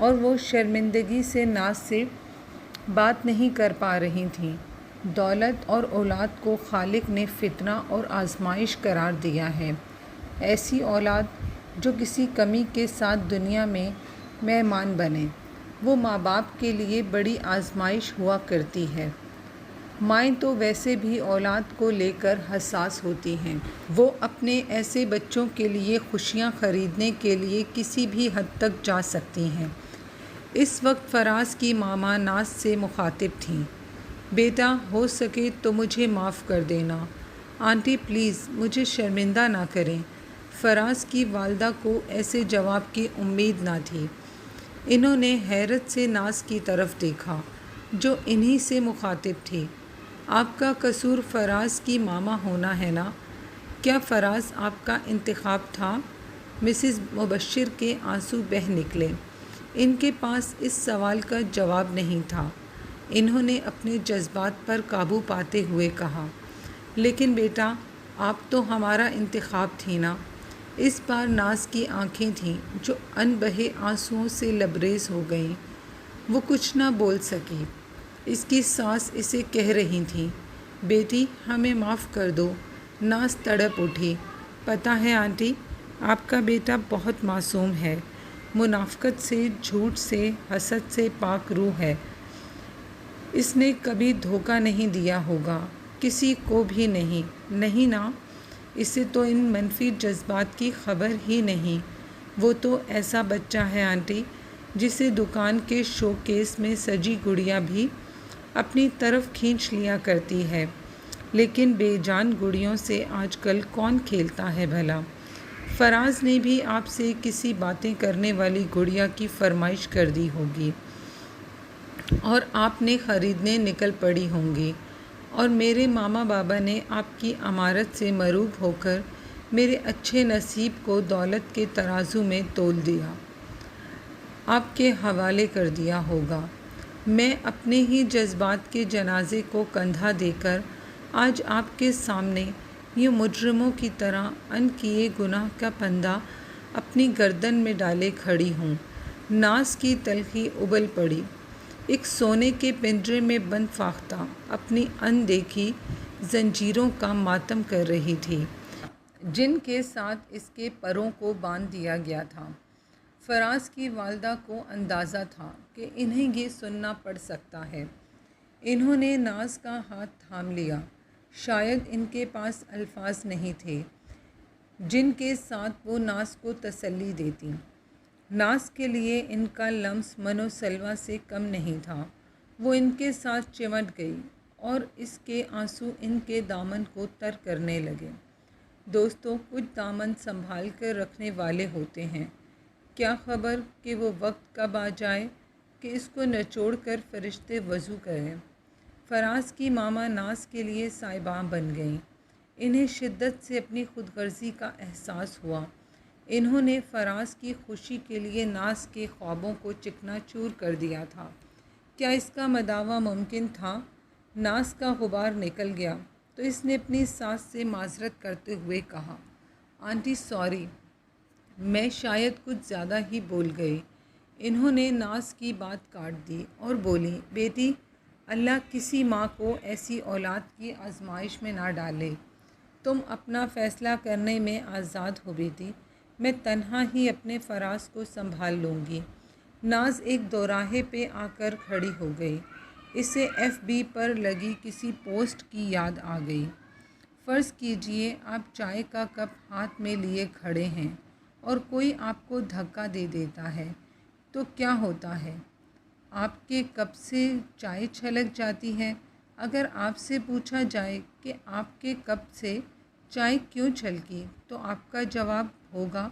اور وہ شرمندگی سے ناز سے بات نہیں کر پا رہی تھیں۔ دولت اور اولاد کو خالق نے فتنہ اور آزمائش قرار دیا ہے۔ ایسی اولاد جو کسی کمی کے ساتھ دنیا میں مہمان بنے، وہ ماں باپ کے لیے بڑی آزمائش ہوا کرتی ہے۔ مائیں تو ویسے بھی اولاد کو لے کر حساس ہوتی ہیں۔ وہ اپنے ایسے بچوں کے لیے خوشیاں خریدنے کے لیے کسی بھی حد تک جا سکتی ہیں۔ اس وقت فراز کی ماما ناز سے مخاطب تھیں۔ بیٹا، ہو سکے تو مجھے معاف کر دینا۔ آنٹی پلیز مجھے شرمندہ نہ کریں۔ فراز کی والدہ کو ایسے جواب کی امید نہ تھی۔ انہوں نے حیرت سے ناز کی طرف دیکھا جو انہی سے مخاطب تھی۔ آپ کا قصور فراز کی ماما ہونا ہے نا؟ کیا فراز آپ کا انتخاب تھا؟ مسز مبشر کے آنسو بہہ نکلے۔ ان کے پاس اس سوال کا جواب نہیں تھا۔ انہوں نے اپنے جذبات پر قابو پاتے ہوئے کہا، لیکن بیٹا، آپ تو ہمارا انتخاب تھی نا۔ اس بار ناز کی آنکھیں تھیں جو ان بہے آنسوؤں سے لبریز ہو گئیں۔ وہ کچھ نہ بول سکی۔ اس کی سانس اسے کہہ رہی تھیں، بیٹی ہمیں معاف کر دو۔ ناز تڑپ اٹھی۔ پتہ ہے آنٹی، آپ کا بیٹا بہت معصوم ہے، منافقت سے، جھوٹ سے، حسد سے پاک روح ہے۔ اس نے کبھی دھوکہ نہیں دیا ہوگا، کسی کو بھی نہیں۔ نہیں نا؟ اسے تو ان منفی جذبات کی خبر ہی نہیں۔ وہ تو ایسا بچہ ہے آنٹی جسے دکان کے شو کیس میں سجی گڑیا بھی اپنی طرف کھینچ لیا کرتی ہے، لیکن بے جان گڑیوں سے آج کل کون کھیلتا ہے بھلا؟ فراز نے بھی آپ سے کسی باتیں کرنے والی گڑیا کی فرمائش کر دی ہوگی اور آپ نے خریدنے نکل پڑی ہوں گی، اور میرے ماما بابا نے آپ کی امارت سے مروب ہو کر میرے اچھے نصیب کو دولت کے ترازو میں تول دیا، آپ کے حوالے کر دیا ہوگا۔ میں اپنے ہی جذبات کے جنازے کو کندھا دے کر آج آپ کے سامنے یوں مجرموں کی طرح ان کیے گناہ کا پندہ اپنی گردن میں ڈالے کھڑی ہوں۔ ناز کی تلخی ابل پڑی۔ ایک سونے کے پنجرے میں بند فاختہ اپنی ان دیکھی زنجیروں کا ماتم کر رہی تھی، جن کے ساتھ اس کے پروں کو باندھ دیا گیا تھا۔ فراز کی والدہ کو اندازہ تھا کہ انہیں یہ سننا پڑ سکتا ہے۔ انہوں نے ناز کا ہاتھ تھام لیا۔ شاید ان کے پاس الفاظ نہیں تھے جن کے ساتھ وہ ناز کو تسلی دیتی۔ ناز کے لیے ان کا لمس منو سلوہ سے کم نہیں تھا۔ وہ ان کے ساتھ چمٹ گئی اور اس کے آنسو ان کے دامن کو تر کرنے لگے۔ دوستو، کچھ دامن سنبھال کر رکھنے والے ہوتے ہیں۔ کیا خبر کہ وہ وقت کب آ جائے کہ اس کو نچوڑ کر فرشتے وضو کریں۔ فراز کی ماما ناز کے لیے صاحباں بن گئیں۔ انہیں شدت سے اپنی خود غرضی کا احساس ہوا۔ انہوں نے فراز کی خوشی کے لیے ناز کے خوابوں کو چکنا چور کر دیا تھا۔ کیا اس کا مداوع ممکن تھا؟ ناز کا غبار نکل گیا تو اس نے اپنی ساس سے معذرت کرتے ہوئے کہا، آنٹی سوری، میں شاید کچھ زیادہ ہی بول گئی۔ انہوں نے ناز کی بات کاٹ دی اور بولی، بیٹی، اللہ کسی ماں کو ایسی اولاد کی آزمائش میں نہ ڈالے۔ تم اپنا فیصلہ کرنے میں آزاد ہو بیٹی، میں تنہا ہی اپنے فراز کو سنبھال لوں گی۔ ناز ایک دوراہے پہ آ کر کھڑی ہو گئی۔ اسے FB پر لگی کسی پوسٹ کی یاد آ گئی۔ فرض کیجئے آپ چائے کا کپ ہاتھ میں لیے کھڑے ہیں اور کوئی آپ کو دھکا دے دیتا ہے تو کیا ہوتا ہے؟ آپ کے کپ سے چائے چھلک جاتی ہے۔ اگر آپ سے پوچھا جائے کہ آپ کے کپ سے چائے کیوں چھلکی تو آپ کا جواب ہوگا،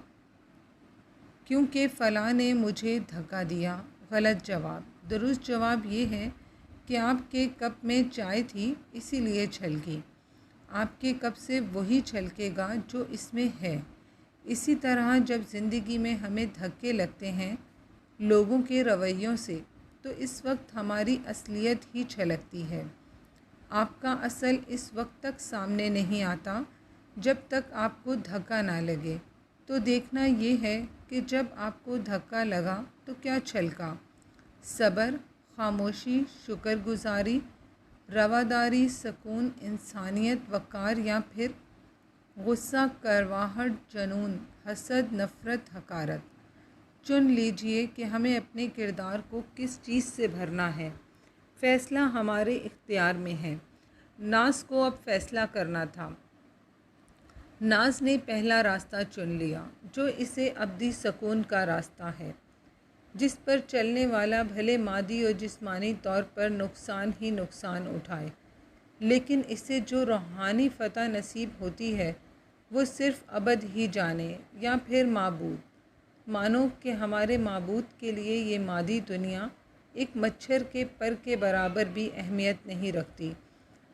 کیونکہ فلاں نے مجھے دھکا دیا۔ غلط جواب۔ درست جواب یہ ہے کہ آپ کے کپ میں چائے تھی اسی لیے چھلکی۔ آپ کے کپ سے وہی چھلکے گا جو اس میں ہے۔ اسی طرح جب زندگی میں ہمیں دھکے لگتے ہیں لوگوں کے رویوں سے تو اس وقت ہماری اصلیت ہی چھلکتی ہے۔ آپ کا اصل اس وقت تک سامنے نہیں آتا جب تک آپ کو دھکا نہ لگے۔ تو دیکھنا یہ ہے کہ جب آپ کو دھکا لگا تو کیا چھلکا؟ صبر، خاموشی، شکر گزاری، رواداری، سکون، انسانیت، وقار، یا پھر غصہ، کرواہٹ، جنون، حسد، نفرت، حقارت؟ چن لیجئے کہ ہمیں اپنے کردار کو کس چیز سے بھرنا ہے۔ فیصلہ ہمارے اختیار میں ہے۔ ناز کو اب فیصلہ کرنا تھا۔ ناز نے پہلا راستہ چن لیا، جو اسے ابدی سکون کا راستہ ہے، جس پر چلنے والا بھلے مادی اور جسمانی طور پر نقصان ہی نقصان اٹھائے، لیکن اسے جو روحانی فتح نصیب ہوتی ہے وہ صرف ابد ہی جانے، یا پھر معبود مانو کہ ہمارے معبود کے لیے یہ مادی دنیا ایک مچھر کے پر کے برابر بھی اہمیت نہیں رکھتی۔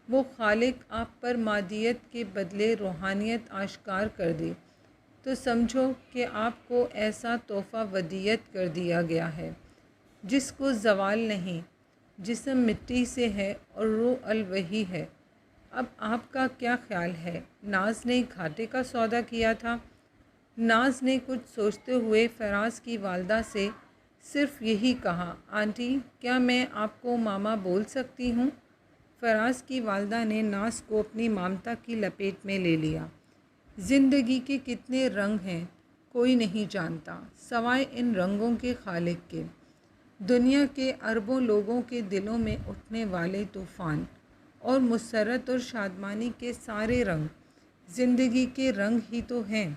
وہ خالق آپ پر مادیت کے بدلے روحانیت آشکار کر دے تو سمجھو کہ آپ کو ایسا تحفہ ودیعت کر دیا گیا ہے جس کو زوال نہیں، جسم مٹی سے ہے اور روح الوحی ہے۔ اب آپ کا کیا خیال ہے؟ ناز نے گھاٹے کا سودا کیا تھا۔ ناز نے کچھ سوچتے ہوئے فراز کی والدہ سے صرف یہی کہا، آنٹی کیا میں آپ کو ماما بول سکتی ہوں؟ فراز کی والدہ نے ناز کو اپنی ممتا کی لپیٹ میں لے لیا۔ زندگی کے کتنے رنگ ہیں کوئی نہیں جانتا سوائے ان رنگوں کے خالق کے۔ دنیا کے اربوں لوگوں کے دلوں میں اٹھنے والے طوفان اور مسرت اور شادمانی کے سارے رنگ زندگی کے رنگ ہی تو ہیں۔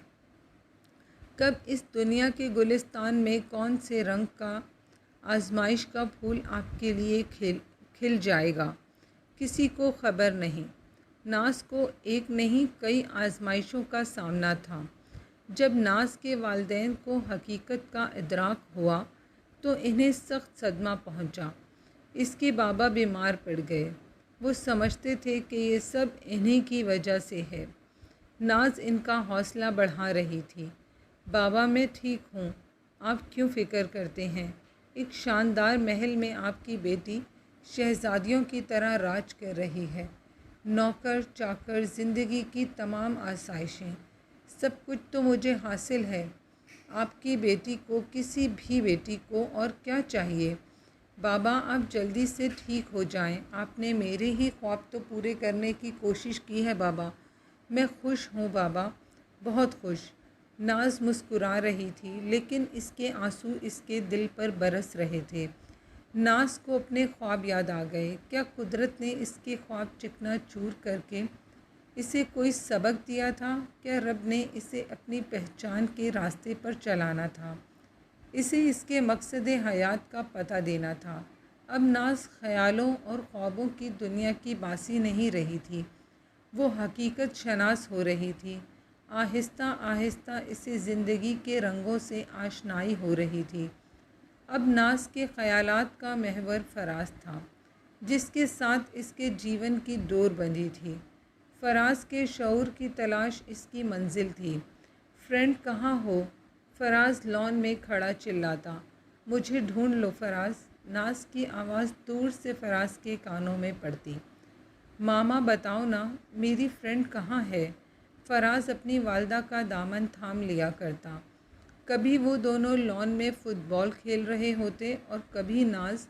کب اس دنیا کے گلستان میں کون سے رنگ کا آزمائش کا پھول آپ کے لیے کھل جائے گا، کسی کو خبر نہیں۔ ناز کو ایک نہیں کئی آزمائشوں کا سامنا تھا۔ جب ناز کے والدین کو حقیقت کا ادراک ہوا تو انہیں سخت صدمہ پہنچا۔ اس کے بابا بیمار پڑ گئے۔ وہ سمجھتے تھے کہ یہ سب انہیں کی وجہ سے ہے۔ ناز ان کا حوصلہ بڑھا رہی تھی۔ بابا میں ٹھیک ہوں، آپ کیوں فکر کرتے ہیں؟ ایک شاندار محل میں آپ کی بیٹی شہزادیوں کی طرح راج کر رہی ہے۔ نوکر چاکر، زندگی کی تمام آسائشیں، سب کچھ تو مجھے حاصل ہے۔ آپ کی بیٹی کو، کسی بھی بیٹی کو اور کیا چاہیے؟ بابا آپ جلدی سے ٹھیک ہو جائیں۔ آپ نے میرے ہی خواب تو پورے کرنے کی کوشش کی ہے بابا۔ میں خوش ہوں بابا، بہت خوش۔ ناز مسکرا رہی تھی لیکن اس کے آنسو اس کے دل پر برس رہے تھے۔ ناز کو اپنے خواب یاد آ گئے۔ کیا قدرت نے اس کے خواب چکنا چور کر کے اسے کوئی سبق دیا تھا؟ کیا رب نے اسے اپنی پہچان کے راستے پر چلانا تھا؟ اسے اس کے مقصد حیات کا پتہ دینا تھا۔ اب ناز خیالوں اور خوابوں کی دنیا کی باسی نہیں رہی تھی، وہ حقیقت شناس ہو رہی تھی۔ آہستہ آہستہ اسے زندگی کے رنگوں سے آشنائی ہو رہی تھی۔ اب ناز کے خیالات کا محور فراز تھا، جس کے ساتھ اس کے جیون کی ڈور بندھی تھی۔ فراز کے شعور کی تلاش اس کی منزل تھی۔ فرینڈ کہاں ہو؟ فراز لان میں کھڑا چلاتا، مجھے ڈھونڈ لو فراز۔ ناز کی آواز دور سے فراز کے کانوں میں پڑتی۔ ماما بتاؤ نا، میری فرینڈ کہاں ہے؟ فراز اپنی والدہ کا دامن تھام لیا کرتا۔ کبھی وہ دونوں لان میں فٹ بال کھیل رہے ہوتے اور کبھی ناز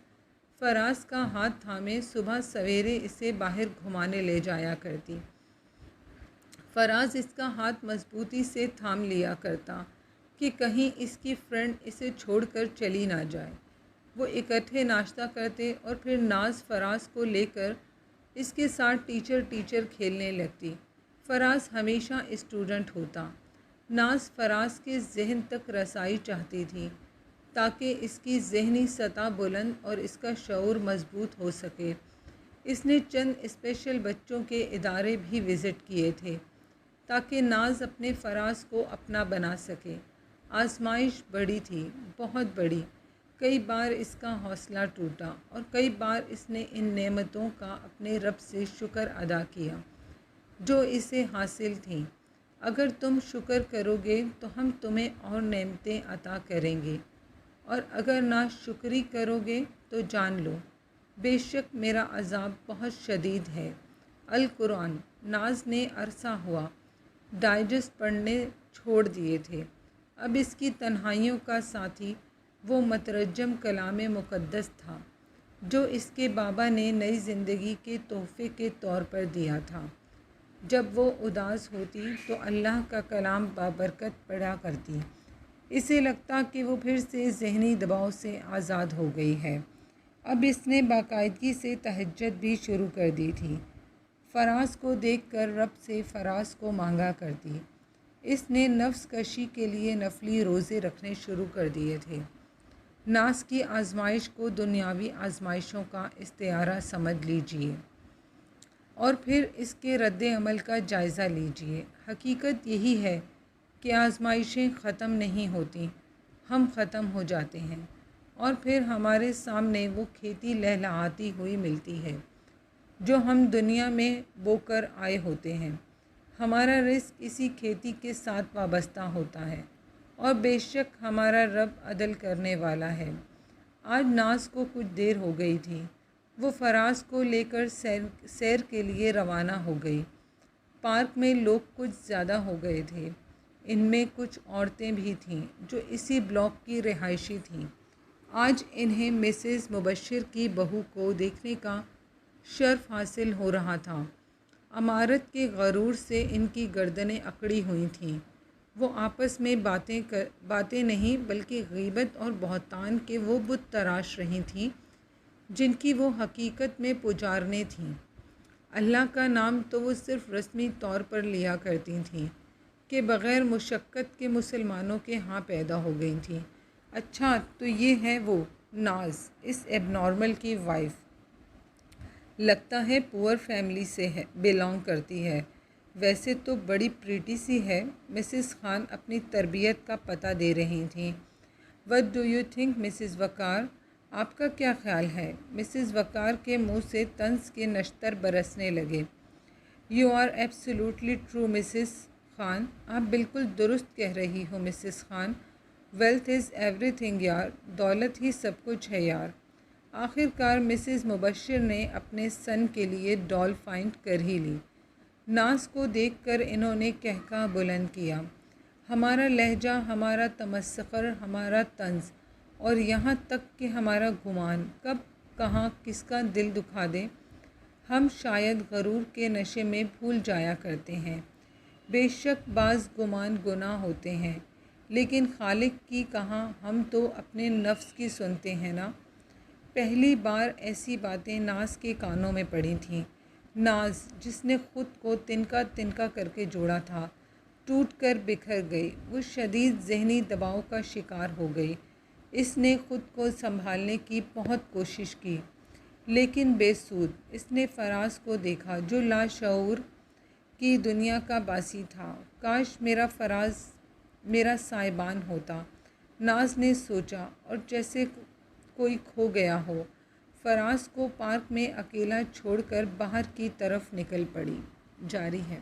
فراز کا ہاتھ تھامے صبح سویرے اسے باہر گھمانے لے جایا کرتی۔ فراز اس کا ہاتھ مضبوطی سے تھام لیا کرتا کہ کہیں اس کی فرینڈ اسے چھوڑ کر چلی نہ جائے۔ وہ اکٹھے ناشتہ کرتے اور پھر ناز فراز کو لے کر اس کے ساتھ ٹیچر کھیلنے لگتی۔ فراز ہمیشہ اسٹوڈنٹ ہوتا۔ ناز فراز کے ذہن تک رسائی چاہتی تھی تاکہ اس کی ذہنی سطح بلند اور اس کا شعور مضبوط ہو سکے۔ اس نے چند اسپیشل بچوں کے ادارے بھی وزٹ کیے تھے تاکہ ناز اپنے فراز کو اپنا بنا سکے۔ آزمائش بڑی تھی، بہت بڑی۔ کئی بار اس کا حوصلہ ٹوٹا اور کئی بار اس نے ان نعمتوں کا اپنے رب سے شکر ادا کیا جو اسے حاصل تھیں۔ اگر تم شکر کرو گے تو ہم تمہیں اور نعمتیں عطا کریں گے، اور اگر ناشکری کرو گے تو جان لو بے شک میرا عذاب بہت شدید ہے۔ القرآن۔ ناز نے عرصہ ہوا ڈائجسٹ پڑھنے چھوڑ دیے تھے۔ اب اس کی تنہائیوں کا ساتھی وہ مترجم کلام مقدس تھا جو اس کے بابا نے نئی زندگی کے تحفے کے طور پر دیا تھا۔ جب وہ اداس ہوتی تو اللہ کا کلام بابرکت پڑھا کرتی، اسے لگتا کہ وہ پھر سے ذہنی دباؤ سے آزاد ہو گئی ہے۔ اب اس نے باقاعدگی سے تہجد بھی شروع کر دی تھی۔ فراز کو دیکھ کر رب سے فراز کو مانگا کرتی۔ اس نے نفس کشی کے لیے نفلی روزے رکھنے شروع کر دیے تھے۔ ناز کی آزمائش کو دنیاوی آزمائشوں کا استعارہ سمجھ لیجئے اور پھر اس کے رد عمل کا جائزہ لیجئے۔ حقیقت یہی ہے کہ آزمائشیں ختم نہیں ہوتیں، ہم ختم ہو جاتے ہیں اور پھر ہمارے سامنے وہ کھیتی لہلہاتی ہوئی ملتی ہے جو ہم دنیا میں بو کر آئے ہوتے ہیں۔ ہمارا رزق اسی کھیتی کے ساتھ وابستہ ہوتا ہے اور بے شک ہمارا رب عدل کرنے والا ہے۔ آج ناز کو کچھ دیر ہو گئی تھی، وہ فراز کو لے کر سیر کے لیے روانہ ہو گئی۔ پارک میں لوگ کچھ زیادہ ہو گئے تھے، ان میں کچھ عورتیں بھی تھیں جو اسی بلاک کی رہائشی تھیں۔ آج انہیں مسز مبشر کی بہو کو دیکھنے کا شرف حاصل ہو رہا تھا۔ عمارت کے غرور سے ان کی گردنیں اکڑی ہوئی تھیں۔ وہ آپس میں باتیں نہیں بلکہ غیبت اور بہتان کے وہ بت تراش رہی تھیں جن کی وہ حقیقت میں پجارنیں تھیں۔ اللہ کا نام تو وہ صرف رسمی طور پر لیا کرتی تھیں کہ بغیر مشقت کے مسلمانوں کے ہاں پیدا ہو گئی تھیں۔ اچھا تو یہ ہے وہ ناز، اس ایب نارمل کی وائف، لگتا ہے پور فیملی سے بیلانگ کرتی ہے، ویسے تو بڑی پریٹی سی ہے۔ مسز خان اپنی تربیت کا پتہ دے رہی تھیں۔ What do you think Mrs Waqar, آپ کا کیا خیال ہے؟ مسز وقار کے منہ سے طنز کے نشتر برسنے لگے۔ You are absolutely true Mrs Khan, آپ بالکل درست کہہ رہی ہو Mrs Khan. Wealth is everything یار، دولت ہی سب کچھ ہے یار۔ آخر کار مسز مبشر نے اپنے سن کے لیے ڈال فائنڈ کر ہی لی۔ ناز کو دیکھ کر انہوں نے قہقہہ بلند کیا۔ ہمارا لہجہ، ہمارا تمسخر، ہمارا طنز اور یہاں تک کہ ہمارا گمان کب کہاں کس کا دل دکھا دے، ہم شاید غرور کے نشے میں بھول جایا کرتے ہیں۔ بے شک بعض گمان گناہ ہوتے ہیں، لیکن خالق کی کہاں ہم تو اپنے نفس کی سنتے ہیں نا۔ پہلی بار ایسی باتیں ناز کے کانوں میں پڑی تھیں۔ ناز جس نے خود کو تنکا تنکا کر کے جوڑا تھا، ٹوٹ کر بکھر گئی۔ وہ شدید ذہنی دباؤ کا شکار ہو گئی۔ اس نے خود کو سنبھالنے کی بہت کوشش کی لیکن بے سود۔ اس نے فراز کو دیکھا جو لاشعور کی دنیا کا باسی تھا۔ کاش میرا فراز میرا سائبان ہوتا، ناز نے سوچا، اور جیسے کوئی کھو گیا ہو، فراز کو پارک میں اکیلا چھوڑ کر باہر کی طرف نکل پڑی۔ جاری ہے۔